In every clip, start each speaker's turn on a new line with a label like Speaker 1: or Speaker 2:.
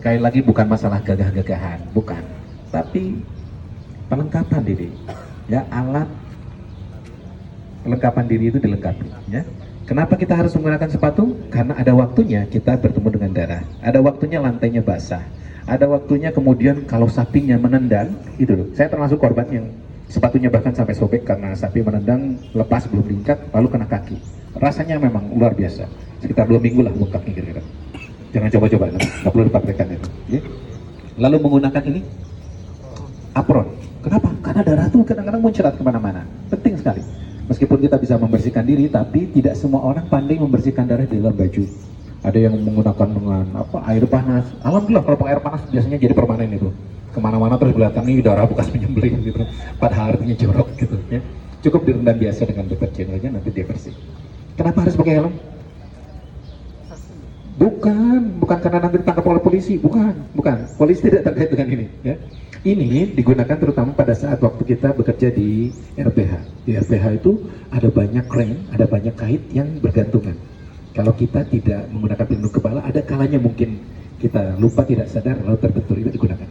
Speaker 1: Sekali lagi bukan masalah gagah-gagahan, bukan. Tapi pelengkapan diri, ya, alat pelengkapan diri itu dilengkapi, ya. Kenapa kita harus menggunakan sepatu? Karena ada waktunya kita bertemu dengan darah, ada waktunya lantainya basah, ada waktunya kemudian kalau sapinya menendang, itu loh. Saya termasuk korban yang sepatunya bahkan sampai sobek karena sapi menendang, lepas belum diikat, lalu kena kaki. Rasanya memang luar biasa, sekitar 2 minggu lah bengkaknya kira-kira. Jangan coba-coba, nggak perlu dipraktekkan itu, ya. Lalu menggunakan ini, apron. Kenapa? Karena darah tuh kadang-kadang muncrat kemana-mana. Penting sekali. Meskipun kita bisa membersihkan diri, tapi tidak semua orang pandai membersihkan darah di dalam baju. Ada yang menggunakan dengan air panas. Alhamdulillah kalau pakai air panas biasanya jadi permanen itu. Kemana-mana terus kelihatan nih darah bekas menyembelih gitu. Padahal artinya jorok gitu, ya. Cukup direndam biasa dengan deterjen aja, nanti dia bersih. Kenapa harus pakai helm? Bukan karena nanti ditangkap oleh polisi, bukan. Polisi tidak terkait dengan ini, ya. Ini digunakan terutama pada saat waktu kita bekerja di RPH. Di RPH itu ada banyak crane, ada banyak kait yang bergantungan. Kalau kita tidak menggunakan pelindung kepala, ada kalanya mungkin kita lupa, tidak sadar, lalu terbentur, itu digunakan.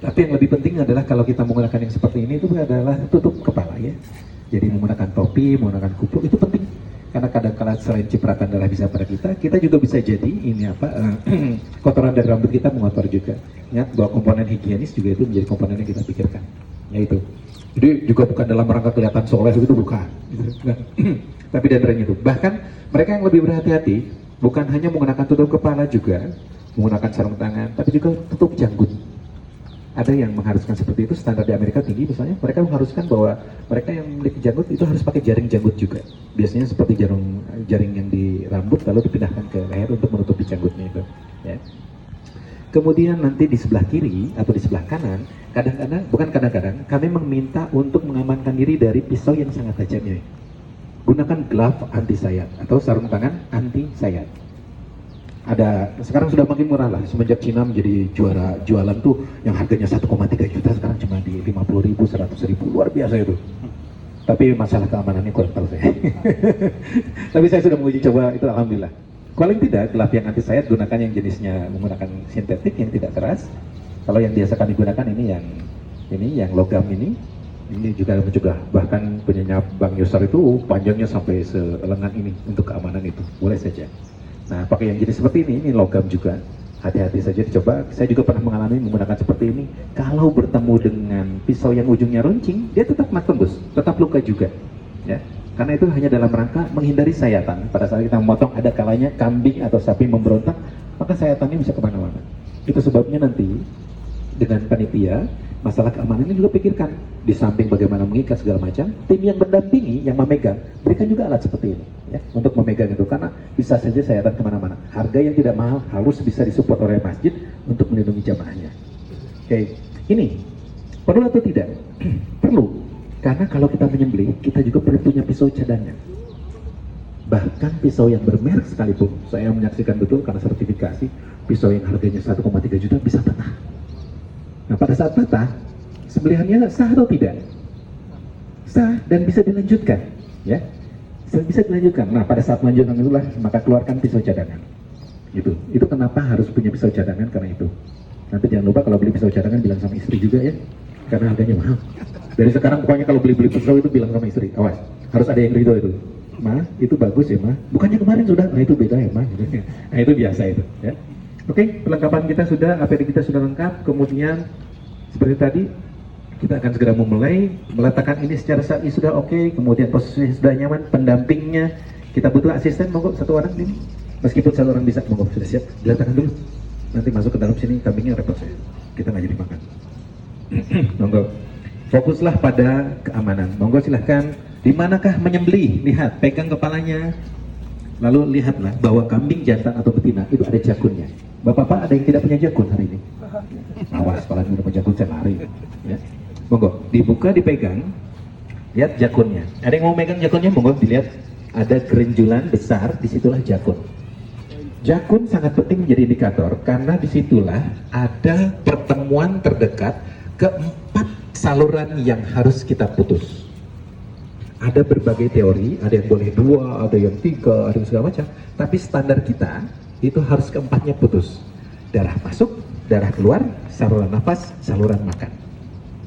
Speaker 1: Tapi yang lebih penting adalah kalau kita menggunakan yang seperti ini, itu adalah tutup kepala, ya. Jadi menggunakan topi, menggunakan kupluk, itu penting. Karena kadang-kala selain cipratan darah bisa pada kita juga bisa jadi ini kotoran dari rambut kita mengotor juga. Ingat bahwa komponen higienis juga itu menjadi komponen yang kita pikirkan, yaitu. Jadi juga bukan dalam rangka kelihatan soleh itu, bukan. Tapi dan lain itu. Bahkan mereka yang lebih berhati-hati bukan hanya menggunakan tutup kepala, juga menggunakan sarung tangan, tapi juga tutup janggut. Ada yang mengharuskan seperti itu, standar di Amerika tinggi misalnya, mereka mengharuskan bahwa mereka yang memiliki janggut itu harus pakai jaring janggut juga. Biasanya seperti jaring yang di rambut lalu dipindahkan ke leher untuk menutupi janggutnya itu, ya. Kemudian nanti di sebelah kiri atau di sebelah kanan, kadang-kadang kami meminta untuk mengamankan diri dari pisau yang sangat tajam ini. Gunakan glove anti sayat atau sarung tangan anti sayat. Sekarang sudah makin murah lah, semenjak Cina menjadi juara jualan tuh yang harganya 1,3 juta, sekarang cuma di 50.000, 100.000, luar biasa itu. Tapi masalah keamanannya kurang tahu saya. Tapi saya sudah menguji coba itu, alhamdulillah. Kalau yang tidak, glove yang anti sayat gunakan yang jenisnya menggunakan sintetik yang tidak keras. Kalau yang biasa kami gunakan ini yang logam ini juga mencegah. Bahkan punyanya Bang Yosar itu panjangnya sampai selengan ini untuk keamanan itu, boleh saja. Nah, pakai yang jenis seperti ini logam juga. Hati-hati saja dicoba. Saya juga pernah mengalami menggunakan seperti ini. Kalau bertemu dengan pisau yang ujungnya runcing, dia tetap tembus, tetap luka juga, ya. Karena itu hanya dalam rangka menghindari sayatan. Pada saat kita memotong, ada kalanya kambing atau sapi memberontak, maka sayatannya bisa kemana-mana. Itu sebabnya nanti dengan panitia, masalah keamanan ini juga pikirkan. Di samping bagaimana mengikat segala macam, tim yang mendampingi, yang memegang, berikan juga alat seperti ini, ya, untuk memegang itu. Karena bisa saja sayatan kemana-mana. Harga yang tidak mahal harus bisa disupport oleh masjid untuk melindungi jamaahnya. Oke, ini perlu atau tidak? Perlu. Karena kalau kita menyembelih, kita juga perlu punya pisau cadangan. Bahkan pisau yang bermerek sekalipun, saya menyaksikan betul karena sertifikasi, pisau yang harganya 1,3 juta bisa patah. Nah, pada saat patah, sembelihannya sah atau tidak? Sah dan bisa dilanjutkan, ya. Bisa dilanjutkan. Nah, pada saat melanjutkan itulah maka keluarkan pisau cadangan. Itu kenapa harus punya pisau cadangan, karena itu. Nanti jangan lupa kalau beli pisau cadangan bilang sama istri juga, ya. Karena harganya mahal. Dari sekarang pokoknya kalau beli pisau itu bilang sama istri, awas, harus ada yang ridho itu. Ma, itu bagus ya, Ma. Bukannya kemarin sudah, nah itu beda ya, Ma. Nah, itu biasa itu, ya. Oke, perlengkapan kita sudah, APD kita sudah lengkap. Kemudian seperti tadi, kita akan segera memulai meletakkan ini secara saat ini sudah oke. Kemudian posisinya sudah nyaman, pendampingnya kita butuh asisten, monggo satu orang ini. Meskipun satu orang bisa, monggo sudah siap, diletakkan dulu. Nanti masuk ke dalam sini, kambingnya repot saya. Kita nggak jadi makan. Monggo. Fokuslah pada keamanan. Monggo silahkan. Di manakah menyembelih? Lihat, pegang kepalanya. Lalu lihatlah bahwa kambing jantan atau betina itu ada jakunnya. Bapak-bapak ada yang tidak punya jakun hari ini? Awas, kalau udah punya jakun saya lari. Ya. Monggo, dibuka, dipegang. Lihat jakunnya. Ada yang mau megang jakunnya? Monggo dilihat. Ada gerenjulan besar, disitulah jakun. Jakun sangat penting menjadi indikator karena disitulah ada pertemuan terdekat keempat saluran yang harus kita putus. Ada berbagai teori, ada yang boleh 2, ada yang 3, ada yang segala macam. Tapi standar kita itu harus keempatnya putus. darah masuk, darah keluar, saluran nafas, saluran makan.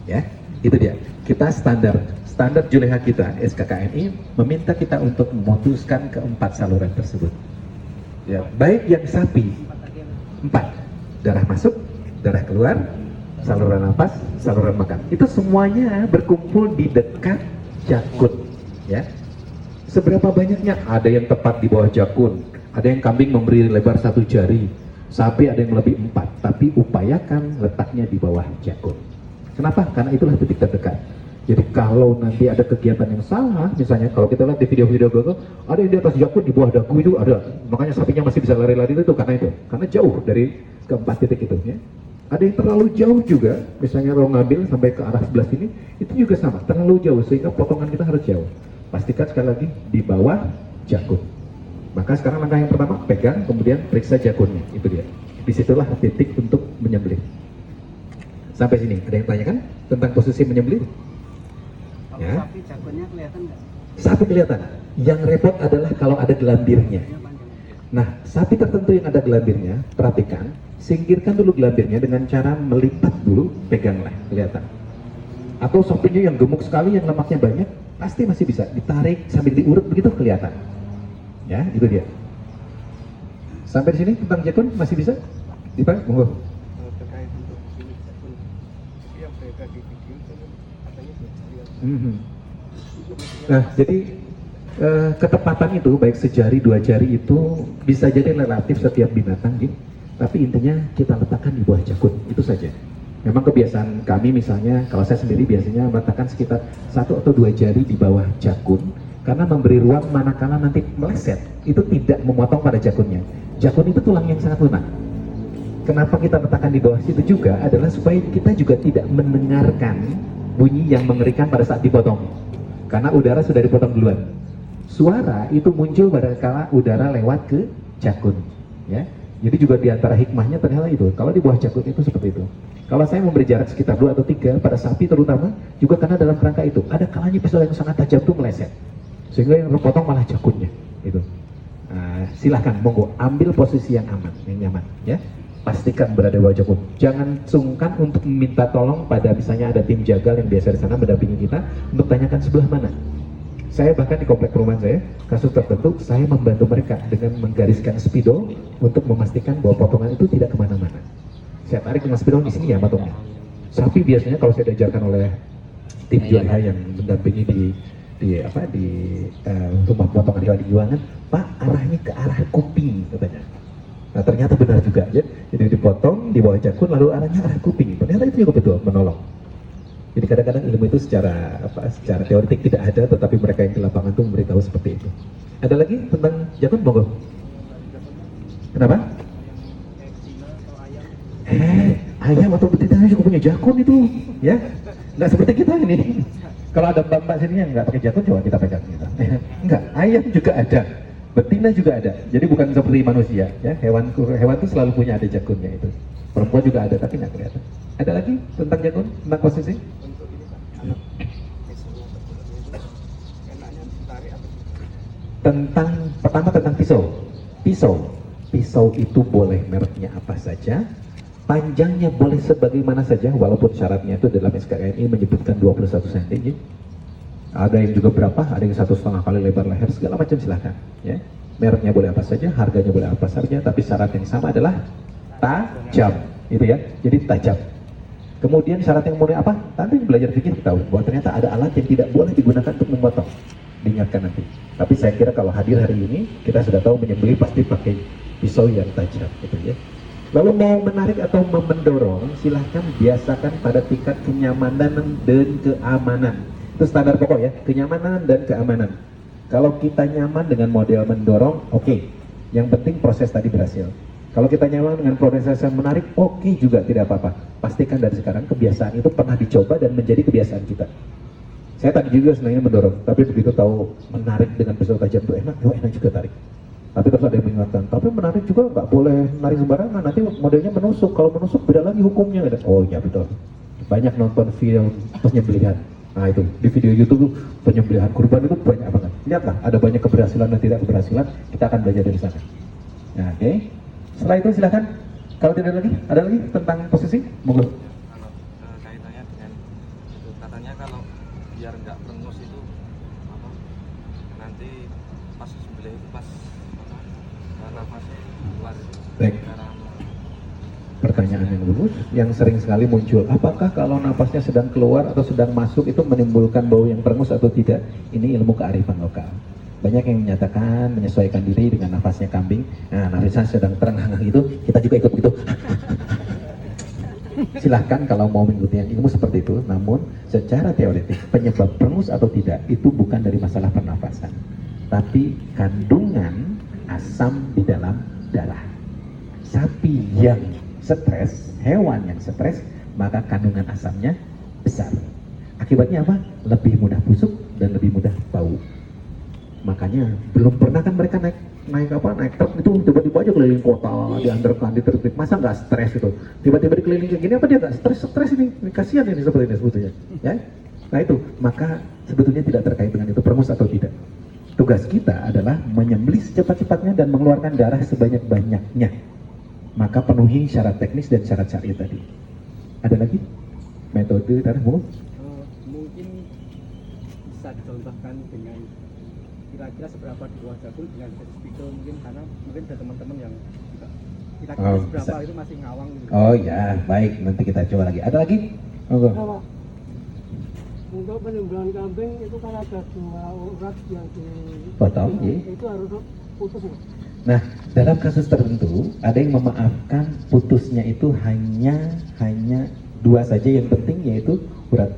Speaker 1: Ya, itu dia. Kita standar Juleha kita SKKNI meminta kita untuk memutuskan keempat saluran tersebut. Ya, baik yang sapi 4, darah masuk, darah keluar, saluran nafas, saluran makan. Itu semuanya berkumpul di dekat jakun. Ya, seberapa banyaknya? Ada yang tepat di bawah jakun, ada yang kambing memberi lebar 1 jari, sapi ada yang lebih 4, tapi upayakan letaknya di bawah jakun. Kenapa? Karena itulah titik terdekat. Jadi kalau nanti ada kegiatan yang salah, misalnya kalau kita lihat di video-video Google, ada yang di atas jakun, di bawah dagu itu ada, makanya sapinya masih bisa lari-lari itu karena jauh dari keempat titik itu. Ya. Ada yang terlalu jauh juga, misalnya kalau ngambil sampai ke arah sebelah sini, itu juga sama, terlalu jauh sehingga potongan kita harus jauh. Pastikan sekali lagi di bawah jakun. Maka sekarang langkah yang pertama, pegang, kemudian periksa jakunnya, itu dia. Disitulah titik untuk menyembelih. Sampai sini, ada yang tanyakan tentang posisi menyembelih? Ya.
Speaker 2: Sapi jakunnya kelihatan nggak?
Speaker 1: Sapi kelihatan. Yang repot adalah kalau ada gelambirnya. Nah, sapi tertentu yang ada gelambirnya, perhatikan, singkirkan dulu gelambirnya dengan cara melipat dulu, peganglah, kelihatan. Atau sapinya yang gemuk sekali, yang lemaknya banyak, pasti masih bisa ditarik sambil diurut begitu kelihatan. Ya, itu dia. Sampai di sini tentang jakun masih bisa? Dipak, monggo.
Speaker 2: Terkait untuk ini jakun, yang mereka di video itu katanya lihat.
Speaker 1: Nah, jadi ketepatan itu baik sejari 2 jari itu bisa jadi relatif setiap binatang, gitu. Tapi intinya kita letakkan di bawah jakun, itu saja. Memang kebiasaan kami misalnya, kalau saya sendiri biasanya meletakkan sekitar 1 atau 2 jari di bawah jakun, karena memberi ruang manakala nanti meleset, itu tidak memotong pada jakunnya. Jakun itu tulang yang sangat lunak. Kenapa kita letakkan di bawah situ juga adalah supaya kita juga tidak mendengarkan bunyi yang mengerikan pada saat dipotong. Karena udara sudah dipotong duluan. Suara itu muncul pada kala udara lewat ke jakun. Ya. Jadi juga di antara hikmahnya ternyata itu. Kalau di bawah jakun itu seperti itu. Kalau saya memberi jarak sekitar 2 atau 3 pada sapi terutama, juga karena dalam kerangka itu ada kalanya pisau yang sangat tajam itu meleset. Sehingga yang terpotong malah jakunnya. Itu. Nah, silahkan, monggo ambil posisi yang aman, yang nyaman. Ya. Pastikan berada di bawah jakun. Jangan sungkan untuk meminta tolong pada misalnya ada tim jagal yang biasa di sana mendampingi kita untuk tanyakan sebelah mana. Saya bahkan di komplek perumahan saya, kasus tertentu saya membantu mereka dengan menggariskan spidol untuk memastikan bahwa potongan itu tidak kemana-mana. Saya tarik dengan spidol di sini ya potongnya. Sapi biasanya kalau saya diajarkan oleh tim Juleha yang mendampingi di rumah potongan hewan di Giwangan, Pak arahnya ke arah kuping katanya. Nah ternyata benar juga ya. Jadi dipotong di bawah jakun lalu arahnya arah kuping. Ternyata itu juga betul menolong. Jadi kadang-kadang ilmu itu secara teoretik tidak ada, tetapi mereka yang di lapangan itu memberitahu seperti itu. Ada lagi tentang jakun, monggo. Kenapa? Ayam atau betina juga punya jakun itu, ya. Nggak seperti kita ini. Kalau ada mbak-mbak sini yang nggak pakai jakun, coba kita pegang gitu. Enggak, ayam juga ada, betina juga ada. Jadi bukan seperti manusia, ya. Hewan itu selalu punya ada jakunnya itu. Perempuan juga ada, tapi nggak kelihatan. Ada lagi tentang jakun, tentang posisi?
Speaker 2: Untuk ini Pak, enaknya ditarik apa?
Speaker 1: Pertama tentang pisau itu boleh mereknya apa saja, panjangnya boleh sebagaimana saja, walaupun syaratnya itu dalam SKKNI menyebutkan 21 cm. Ada yang juga berapa, ada yang 1,5 kali lebar leher, segala macam silahkan, ya. Mereknya boleh apa saja, harganya boleh apa saja, tapi syarat yang sama adalah tajam, itu ya, jadi tajam. Kemudian syarat yang boleh apa? Nanti belajar fikih tahu bahwa ternyata ada alat yang tidak boleh digunakan untuk memotong. Diingatkan nanti. Tapi saya kira kalau hadir hari ini, kita sudah tahu menyembelih pasti pakai pisau yang tajam, gitu ya. Lalu mau menarik atau mendorong, silahkan biasakan pada tingkat kenyamanan dan keamanan. Itu standar pokok ya, kenyamanan dan keamanan. Kalau kita nyaman dengan model mendorong, oke. Yang penting proses tadi berhasil. Kalau kita nyaman dengan proses yang menarik, oke juga, tidak apa-apa. Pastikan dari sekarang kebiasaan itu pernah dicoba dan menjadi kebiasaan kita. Saya tadi juga sebenarnya mendorong, tapi begitu tahu menarik dengan pisau tajam itu enak, enak juga tarik. Tapi terus ada yang mengingatkan, tapi menarik juga nggak boleh menarik sembarangan, nanti modelnya menusuk. Kalau menusuk beda lagi hukumnya. Oh iya betul. Banyak nonton film penyembelihan. Nah itu di video YouTube penyembelihan kurban itu banyak banget. Lihatlah, ada banyak keberhasilan dan tidak keberhasilan. Kita akan belajar dari sana. Nah, oke. Setelah itu silahkan Kalau tidak lagi, ada lagi tentang posisi? Monggo.
Speaker 3: Kalau kaitannya dengan itu katanya kalau biar nggak perengus itu apa nanti pas sembelih itu pas apa nafasnya keluar itu.
Speaker 1: Baik.
Speaker 3: Cara
Speaker 1: Pertanyaan yang bagus, yang sering sekali muncul, apakah kalau nafasnya sedang keluar atau sedang masuk itu menimbulkan bau yang perengus atau tidak? Ini ilmu kearifan lokal. Banyak yang menyatakan menyesuaikan diri dengan nafasnya kambing. Nah, nafasnya sedang terengah-engah itu, kita juga ikut begitu. Silahkan kalau mau mengikuti yang ilmu seperti itu, namun secara teoretik penyebab perengus atau tidak itu bukan dari masalah pernafasan, tapi kandungan asam di dalam darah. Sapi yang stres, hewan yang stres, maka kandungan asamnya besar. Akibatnya apa? Lebih mudah busuk dan lebih mudah bau. Makanya belum pernah kan mereka naik truk itu tiba-tiba aja keliling kota, diantarkan, ditertib. Masa nggak stres itu? Tiba-tiba dikelilingi kayak gini apa dia nggak stres ini? Kasihan ini seperti ini sebetulnya. Ya? Nah itu, maka sebetulnya tidak terkait dengan itu perengus atau tidak. Tugas kita adalah menyembelih secepat-cepatnya dan mengeluarkan darah sebanyak-banyaknya. Maka penuhi syarat teknis dan syarat syar'i tadi. Ada lagi? Metode darah mungkin
Speaker 2: bisa dicontohkan dengan kira-kira seberapa di luar jagung dengan speaker mungkin, karena mungkin ada teman-teman yang juga kira-kira seberapa
Speaker 1: bisa.
Speaker 2: itu masih ngawang gitu.
Speaker 1: Oh ya, baik, nanti kita coba lagi. Ada lagi? Monggo.
Speaker 4: Nah, untuk penyembelihan kambing itu kan ada 2 urat yang
Speaker 1: Potong, iya.
Speaker 4: itu harus putus ya?
Speaker 1: Nah, dalam kasus tertentu ada yang memaafkan putusnya itu hanya 2 saja yang penting, yaitu urat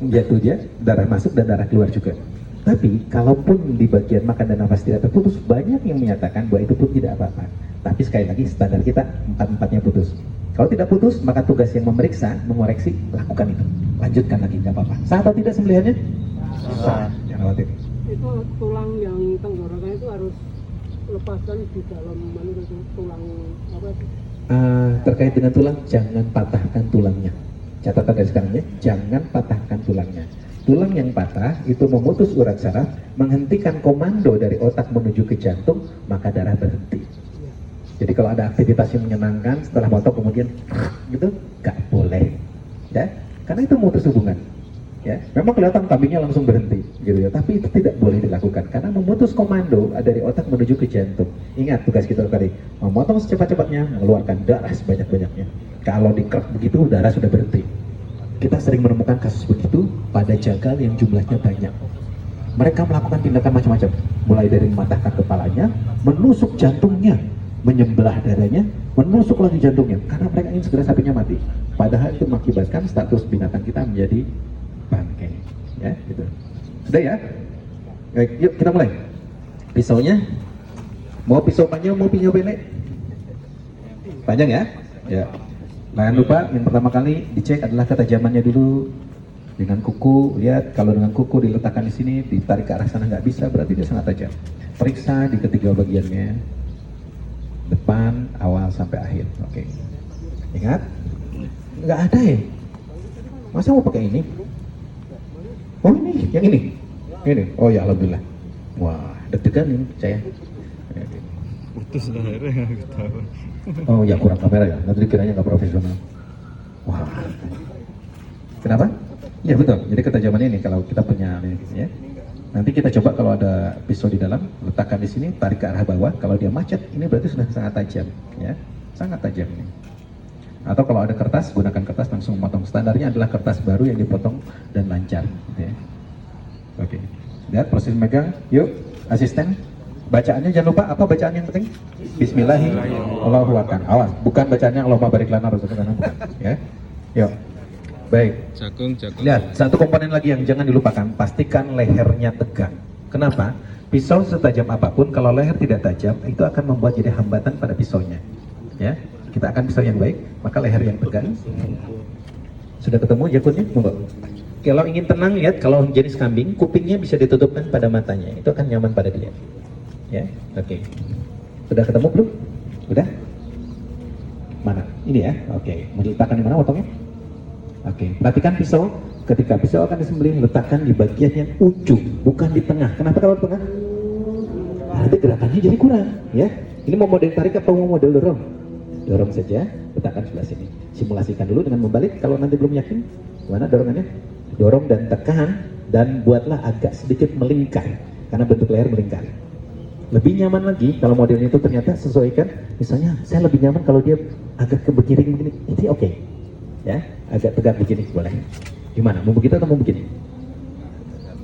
Speaker 1: jatuhnya, darah masuk dan darah keluar juga. Tapi kalaupun di bagian makan dan nafas tidak terputus, banyak yang menyatakan bahwa itu pun tidak apa-apa. Tapi sekali lagi standar kita 4-4-nya putus. Kalau tidak putus, maka tugas yang memeriksa, mengoreksi, lakukan itu. Lanjutkan lagi, nggak apa-apa. Sah atau tidak sembelihannya? Sah. Jangan khawatir.
Speaker 4: Itu tulang yang tenggorokan itu harus lepaskan di dalam mana itu tulang apa itu?
Speaker 1: Terkait dengan tulang, jangan patahkan tulangnya. Catatan dari sekarang ya, jangan patahkan tulangnya. Tulang yang patah itu memutus urat saraf, menghentikan komando dari otak menuju ke jantung, maka darah berhenti. Jadi kalau ada aktivitas yang menyenangkan setelah potong kemudian gitu, gak boleh, ya, karena itu memutus hubungan. Ya, memang kelihatan kambingnya langsung berhenti, gitu ya, tapi itu tidak boleh dilakukan karena memutus komando dari otak menuju ke jantung. Ingat tugas kita tadi, memotong secepat-cepatnya, mengeluarkan darah sebanyak-banyaknya. Kalau dikerek begitu, darah sudah berhenti. Kita sering menemukan kasus begitu pada jagal yang jumlahnya banyak. Mereka melakukan tindakan macam-macam, mulai dari mematahkan kepalanya, menusuk jantungnya, menyembelah dadanya, menusuk lagi jantungnya, karena mereka ingin segera sapinya mati. Padahal itu mengakibatkan status binatang kita menjadi bangkai. Ya, gitu. Sudah ya? Baik, yuk kita mulai. Pisaunya, mau pisau panjang, mau pisau pendek? Panjang ya? Ya. Jangan lupa yang pertama kali dicek adalah ketajamannya dulu dengan kuku. Lihat kalau dengan kuku diletakkan di sini, ditarik ke arah sana nggak bisa, berarti dia sangat tajam. Periksa di ketiga bagiannya, depan, awal sampai akhir. Oke. Ingat, nggak ada ya? Masa mau pakai ini? Oh ini, yang ini. Ini. Oh ya alhamdulillah. Wah, deg-degan ini saya.
Speaker 3: putus akhirnya ketahuan.
Speaker 1: Oh ya kurang kamera ya, nanti dikiranya nggak profesional. Wah, kenapa? Ya betul, jadi ketajamannya ini kalau kita punya ini ya. Nanti kita coba kalau ada pisau di dalam, letakkan di sini, tarik ke arah bawah. Kalau dia macet, ini berarti sudah sangat tajam ya, sangat tajam ini. Atau kalau ada kertas, gunakan kertas langsung memotong. Standarnya adalah kertas baru yang dipotong dan lancar gitu ya. Oke, lihat proses megang. Yuk, asisten. Bacaannya jangan lupa, apa bacaan yang penting? Bismillahirrahmanirrahim. Awas, bukan bacaannya Allahumma barik lana bukan, ya. Yuk. Baik.
Speaker 3: Jagung.
Speaker 1: Lihat, satu komponen lagi yang jangan dilupakan, pastikan lehernya tegak. Kenapa? Pisau setajam apapun, kalau leher tidak tajam, itu akan membuat jadi hambatan pada pisaunya. Ya, kita akan pisau yang baik, maka leher yang tegak. Sudah ketemu jakutnya? Monggo. Kalau ingin tenang, lihat kalau jenis kambing, kupingnya bisa ditutupkan pada matanya, itu akan nyaman pada dia. Ya, oke. Sudah ketemu belum? Udah? Mana? Ini ya, oke. Mau diletakkan di mana potongnya? Oke, perhatikan pisau. Ketika pisau akan disembelih, letakkan di bagian yang ujung, bukan di tengah. Kenapa kalau di tengah? Berarti gerakannya jadi kurang, ya. Ini mau model tarik atau mau model dorong? Dorong saja, letakkan sebelah sini. Simulasikan dulu dengan membalik. Kalau nanti belum yakin, gimana dorongannya? Dorong dan tekan, dan buatlah agak sedikit melingkar, karena bentuk leher melingkar. Lebih nyaman lagi kalau modelnya itu ternyata sesuaikan. Misalnya, saya lebih nyaman kalau dia agak ke begini begini. Ini oke, ya, agak tegak begini boleh. Gimana? Mau begitu atau mau begini?